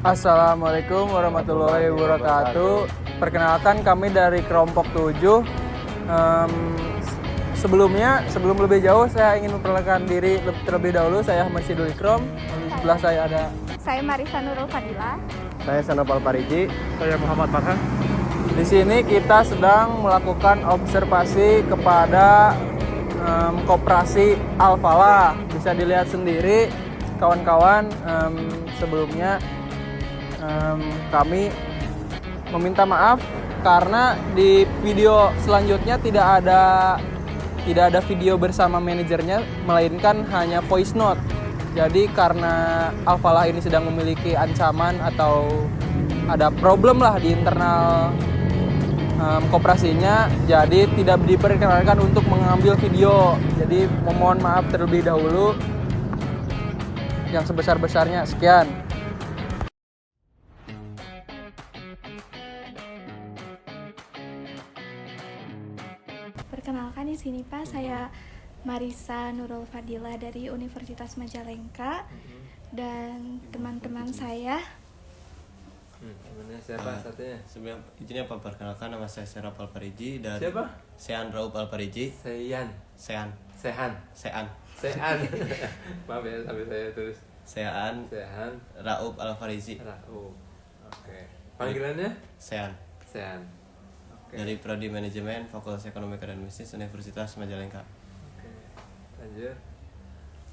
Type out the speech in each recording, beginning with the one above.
Assalamualaikum warahmatullahi wabarakatuh. Perkenalkan kami dari kelompok 7. Sebelum lebih jauh saya ingin memperkenalkan diri terlebih dahulu. Saya Ahmad Sidul Ikrom. Di sebelah saya ada Saya Marisa Nurul Fadila. Saya Sanopal Pariji. Saya Muhammad Farhan. Di sini kita sedang melakukan observasi kepada koperasi Al-Falah. Bisa dilihat sendiri kawan-kawan, sebelumnya kami meminta maaf karena di video selanjutnya tidak ada video bersama manajernya, melainkan hanya voice note. Jadi karena Al-Falah ini sedang memiliki ancaman atau ada problem lah di internal koperasinya, jadi tidak diperkenankan untuk mengambil video. Jadi memohon maaf terlebih dahulu yang sebesar-besarnya. Sekian. Perkenalkan di sini Pak, saya Marisa Nurul Fadila dari Universitas Majalengka dan teman-teman saya. Siapa satunya? Sebelum izinnya perkenalkan, nama saya Serap Alpariji dan Siapa? Sean Raup Alpariji. Sean. Sean. Sehan. Sean. Sehan. Maaf ya sampai saya tulis. Sean. Sehan. Raup Alpariji. Raup. Oke. Panggilannya? Sean. Sehan. Oke. Dari Prodi Manajemen Fakultas Ekonomi dan Bisnis Universitas Majalengka. Oke. Lanjut.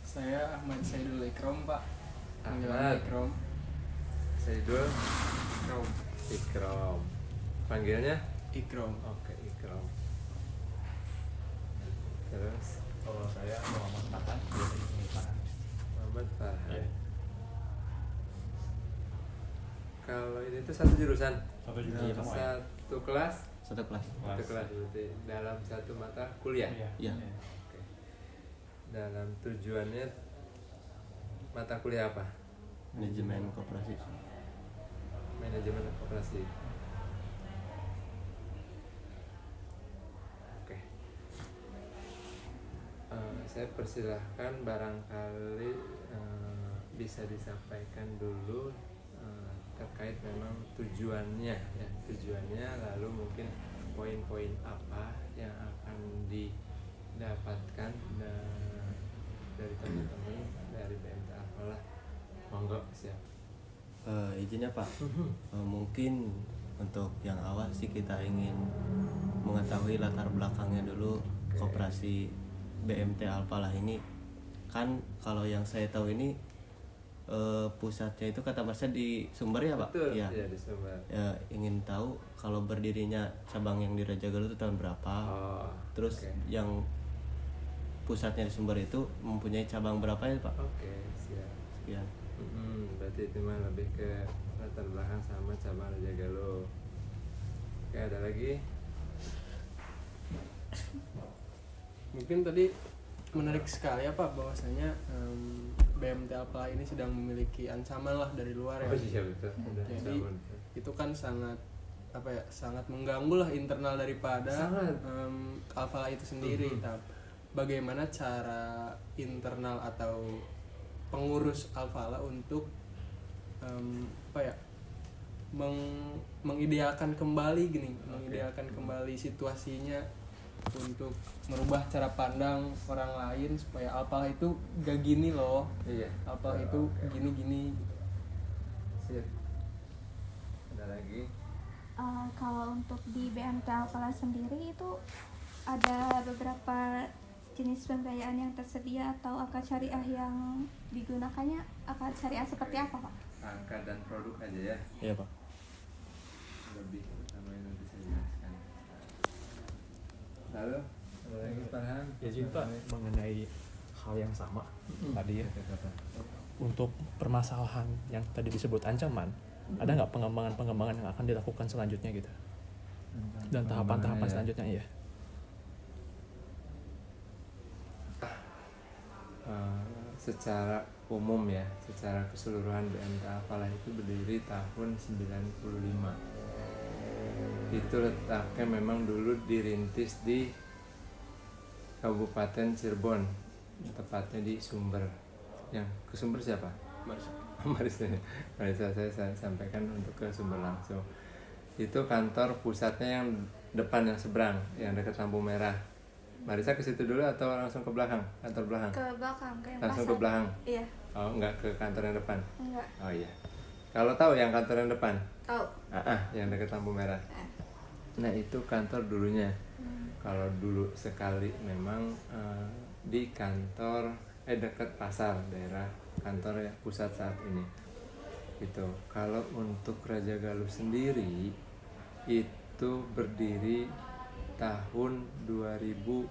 Saya Ahmad Saidul Ikrom, Pak. Ahmad. Ikrom. Saidul Ikrom. Panggilannya? Ikrom. Oke, Ikrom. Terus Kalau saya Muhammad Farhan. Muhammad Farhan. Ya. Kalau ini tuh satu jurusan. Satu jurusan semua ya? Satu kelas. Satu kelas. Satu kelas berarti dalam satu mata kuliah. Iya. Oke. Dalam tujuannya mata kuliah apa? Manajemen Koperasi. Manajemen koperasi. Oke. Saya persilahkan barangkali bisa disampaikan dulu terkait memang tujuannya ya, lalu mungkin poin-poin apa yang akan didapatkan dari teman-teman dari BMT Al-Falah. Monggo, siap. Izinnya Pak, mungkin untuk yang awal sih kita ingin mengetahui latar belakangnya dulu. Koperasi BMT Al-Falah ini kan kalau yang saya tahu ini pusatnya itu kata Masnya di Sumber ya Pak? Betul, ya. di Sumber. Ya, ingin tahu kalau berdirinya cabang yang di Raja Galuh itu tahun berapa? Oh, Terus oke. yang pusatnya di Sumber itu mempunyai cabang berapa ya Pak? Oke, siap. Ya. Berarti itu mah lebih ke latar belakang sama cabang Raja Galuh. Oke, ada lagi? Mungkin tadi menarik sekali ya Pak, bahwasanya BMT Al-Falah ini sedang memiliki ancaman lah dari luar ya. Oh iya betul. Udah, Jadi sabun. itu kan sangat mengganggu lah internal daripada Sangat. Al-Falah itu sendiri. Bagaimana cara internal atau pengurus Al-Falah untuk mengidealkan kembali mengidealkan kembali situasinya untuk merubah cara pandang orang lain supaya Al-Falah itu gak gini loh. Iya. Al-Falah itu Oke. gini-gini. Sip. Ada lagi? Kalau untuk di BMT Al-Falah sendiri itu ada beberapa jenis pembiayaan yang tersedia atau akad syariah yang digunakannya. Akad syariah seperti apa Pak? Angka dan produk aja ya. Iya Pak. Lebih utama yang nanti saya jelaskan. Lalu ada lagi Farhan? Ya jadi Pak, mengenai hal yang sama tadi ya. Untuk permasalahan yang tadi disebut ancaman, ada nggak pengembangan yang akan dilakukan selanjutnya gitu? Dan tahapan-tahapan selanjutnya ya? Secara umum ya, secara keseluruhan BMT Al-Falah itu berdiri tahun 95. Itu letaknya memang dulu dirintis di Kabupaten Cirebon, tepatnya di Sumber. Yang ke Sumber siapa? Marisa saya sampaikan untuk ke sumber langsung. Itu kantor pusatnya yang depan, yang seberang, yang dekat lampu merah. Marisa ke situ dulu atau langsung ke belakang, kantor belakang? Ke belakang, ke yang Langsung pasar. ke belakang? Iya, Oh, enggak ke kantor yang depan? enggak. Oh iya. Kalau tahu yang kantor yang depan? Tahu. Yang dekat lampu merah. Eh. Nah itu kantor dulunya. Kalau dulu sekali memang di kantor dekat pasar daerah kantor ya pusat saat ini. Gitu. Kalau untuk Raja Galuh sendiri itu berdiri tahun 2011.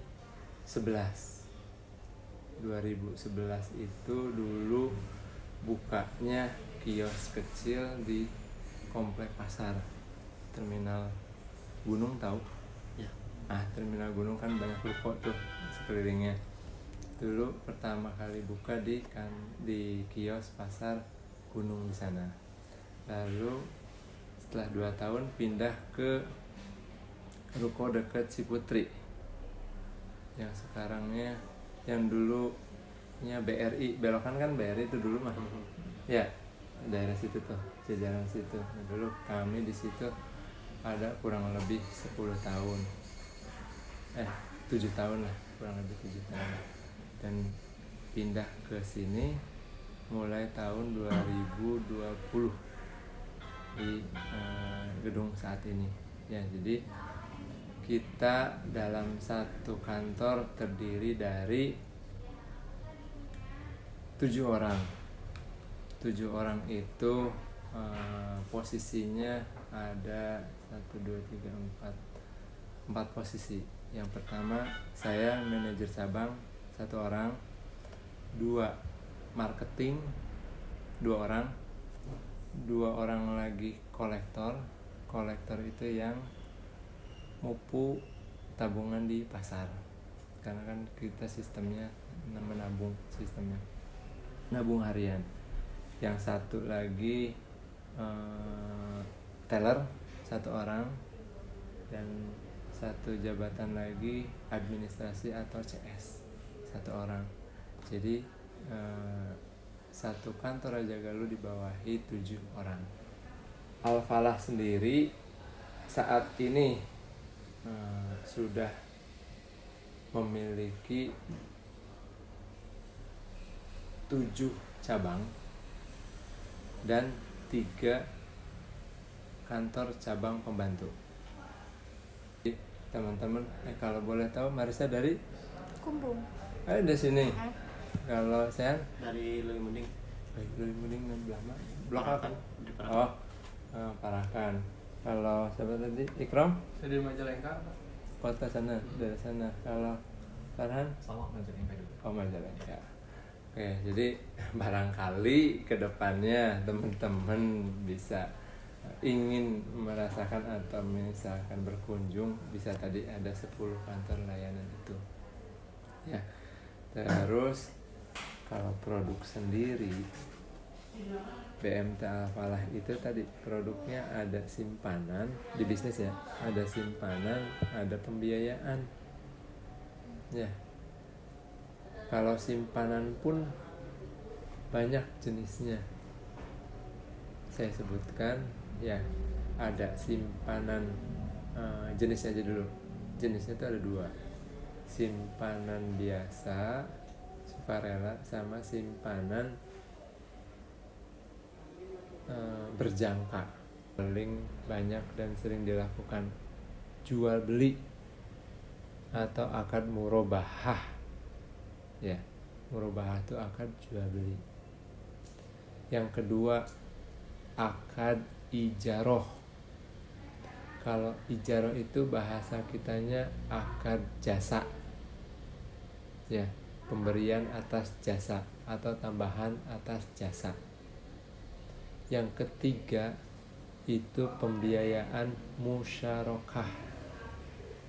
2011 itu dulu bukanya kios kecil di komplek pasar Terminal Gunung, tahu? Ya. Terminal Gunung kan banyak ruko tuh sekelilingnya. Dulu pertama kali buka di kios pasar Gunung di sana. Lalu setelah 2 tahun pindah ke ruko dekat Ciputri. Yang sekarangnya, yang dulunya BRI, belokan kan BRI itu dulu mah. Ya, daerah situ tuh, jajaran situ. Nah, dulu kami di situ ada kurang lebih 10 tahun. 7 tahun lah, kurang lebih 7 tahun. Dan pindah ke sini mulai tahun 2020 di gedung saat ini. Ya, jadi kita dalam satu kantor terdiri dari 7 orang. 7 orang itu posisinya ada 1, 2, 3, 4 posisi. Yang pertama saya manajer cabang 1 orang, 2 marketing 2 orang, 2 orang lagi kolektor itu yang mupu tabungan di pasar, karena kan kita sistemnya menabung, sistemnya nabung harian. Yang satu lagi teller 1 orang, dan 1 jabatan lagi administrasi atau CS 1 orang. Jadi satu kantor Raja Galuh dibawahi 7 orang. Al-Falah sendiri saat ini sudah memiliki 7 cabang dan 3 kantor cabang pembantu. Jadi, teman-teman, kalau boleh tahu, Marisa dari Kumbung. dari sini. Kalau saya Dari Leuwi Mending. Leuwi Mending dan Blama. Blok Parakan, apa? di Parakan. Parakan. Kalau siapa tadi? Ikram? Saya di Majalengka, Pak. Kota sana, dari sana. Kalau Farhan? Sama Majalengka juga. Oh, Majalengka. Oke, jadi barangkali ke depannya teman-teman bisa ingin merasakan atau misalkan berkunjung, bisa tadi ada 10 kantor layanan itu. Ya. Terus kalau produk sendiri BMT Al-Falah itu tadi produknya ada simpanan di bisnis ya, ada simpanan, ada pembiayaan. Ya. Kalau simpanan pun banyak jenisnya. Saya sebutkan ya, ada simpanan jenisnya aja dulu. Jenisnya itu ada 2. Simpanan biasa, sukarela, sama simpanan berjangka. Paling banyak dan sering dilakukan jual beli atau akad murabahah. Ya, murabahah itu akad jual beli. Yang kedua, akad ijaroh. Kalau ijaroh itu bahasa kitanya akad jasa. Ya, pemberian atas jasa atau tambahan atas jasa. Yang ketiga itu pembiayaan musyarakah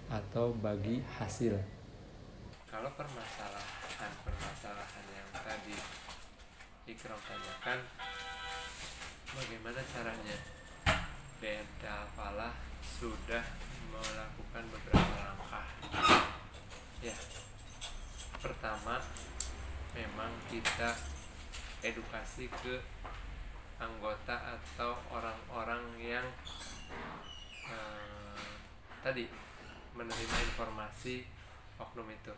atau bagi hasil. Kalau permasalahan yang tadi Ikram tanyakan, bagaimana caranya, BMT Al-Falah sudah melakukan beberapa langkah. Ya, pertama memang kita edukasi ke anggota atau orang-orang yang tadi menerima informasi oknum itu.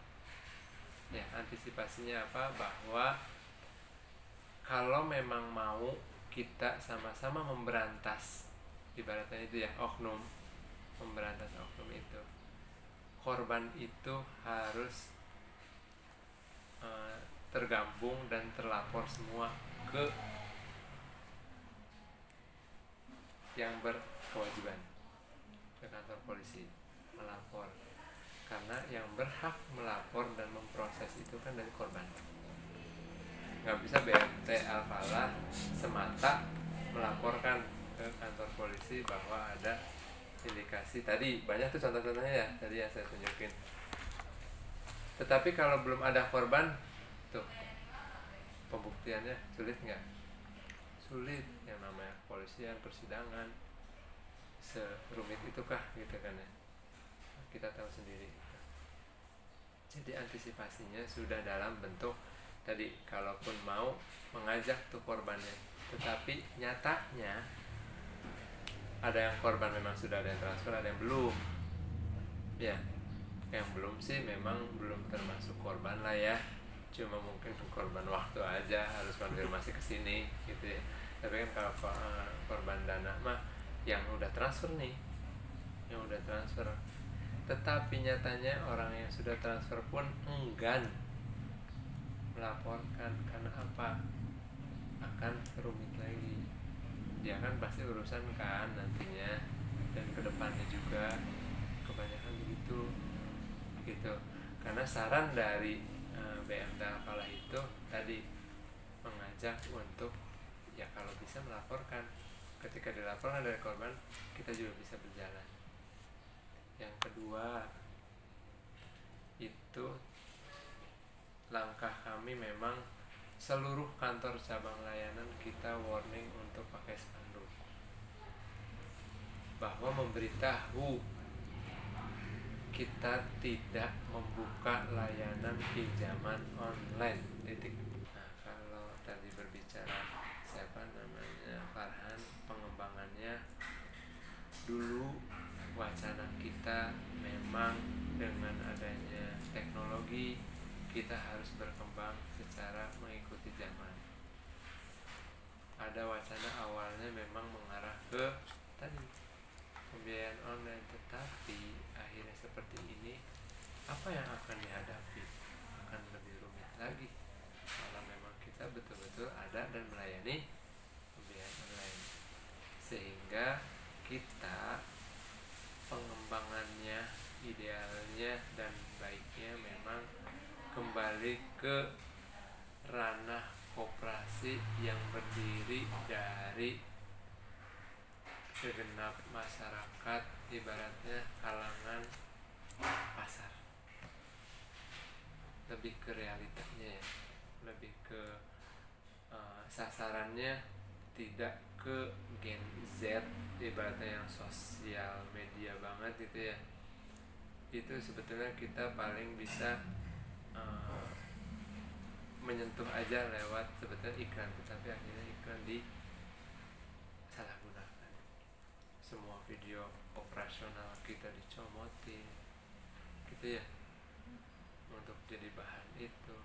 Ya, antisipasinya apa? Bahwa kalau memang mau kita sama-sama memberantas, ibaratnya itu ya, oknum, memberantas oknum itu, korban itu harus tergabung dan terlapor semua ke yang berkewajiban, ke kantor polisi, melapor. Karena yang berhak melapor dan memproses itu kan dari korban. Nggak bisa BMT Al-Falah semata melaporkan ke kantor polisi bahwa ada indikasi. Tadi banyak tuh contoh-contohnya ya, tadi yang saya tunjukin. Tetapi kalau belum ada korban, tuh pembuktiannya sulit nggak? Sulit. Yang namanya kepolisian, persidangan, serumit itukah gitu kan ya, kita tahu sendiri. Jadi antisipasinya sudah dalam bentuk tadi, kalaupun mau mengajak tuh korbannya, tetapi nyatanya ada yang korban memang sudah ada yang transfer, ada yang belum. Ya, yang belum sih memang belum termasuk korban lah ya, cuma mungkin korban waktu aja, harus konfirmasi ke sini gitu ya. Tapi kan kalau korban dana mah yang udah transfer nih, yang udah transfer, tetapi nyatanya orang yang sudah transfer pun enggan melaporkan. Karena apa? Akan rumit lagi, dia kan pasti urusan kan nantinya, dan kedepannya juga kebanyakan begitu gitu. Karena saran dari BMT Al-Falah itu tadi mengajak untuk ya kalau bisa melaporkan. Ketika dilaporkan dari korban, kita juga bisa berjalan. Yang kedua itu langkah kami memang seluruh kantor cabang layanan kita warning untuk pakai spanduk bahwa memberitahu kita tidak membuka layanan pinjaman online, titik. Nah, kalau tadi berbicara siapa namanya Farhan, pengembangannya dulu wacana kita memang dengan adanya teknologi kita harus berkembang secara mengikuti zaman. Ada wacana awalnya memang mengarah ke tadi pembiayaan online, tetapi akhirnya seperti ini, apa yang akan dihadapi akan lebih rumit lagi kalau memang kita betul-betul ada dan melayani pembiayaan online. Sehingga kita pengembangannya, idealnya dan baiknya memang kembali ke ranah koperasi yang berdiri dari segenap masyarakat, ibaratnya kalangan pasar. Lebih ke realitanya ya, lebih ke sasarannya, tidak ke Gen Z ibaratnya yang sosial media banget gitu ya. Itu sebetulnya kita paling bisa menyentuh aja lewat sebetulnya iklan, tetapi akhirnya iklan disalahgunakan. Semua video operasional kita dicomotin gitu ya, untuk jadi bahan itu.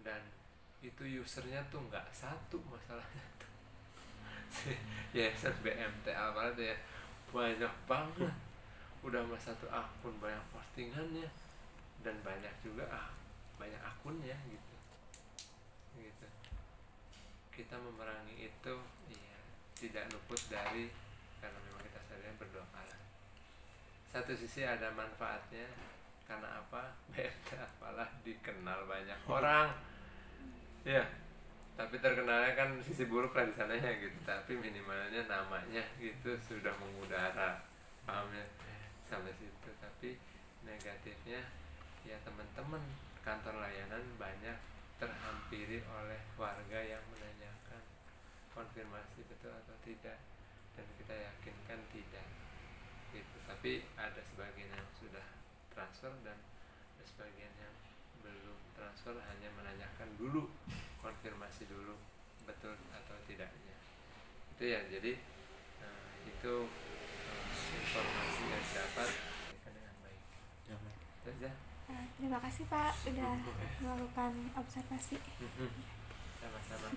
Dan itu usernya tuh nggak satu masalahnya tuh. Yayasan BMT Al-Falah tuh ya banyak banget, udah mah satu akun banyak postingannya, dan banyak juga banyak akunnya gitu. Kita memerangi itu ya tidak luput dari, karena memang kita seharian berdoa. Satu sisi ada manfaatnya, karena apa? BMT Al-Falah dikenal banyak orang ya, tapi terkenalnya kan sisi buruk lah di sananya gitu. Tapi minimalnya namanya gitu sudah mengudara, paham ya, sampai situ. Tapi negatifnya ya teman-teman kantor layanan banyak terhampiri oleh warga yang menanyakan konfirmasi betul atau tidak, dan kita yakinkan tidak gitu. Tapi ada sebagian yang sudah transfer dan ada sebagian yang belum transfer, hanya menanyakan dulu konfirmasi dulu betul atau tidaknya. Itu ya, jadi itu informasi yang dapat dengan baik. Ya, Pak. Itu aja. Terima kasih Pak udah melakukan observasi. Sama-sama.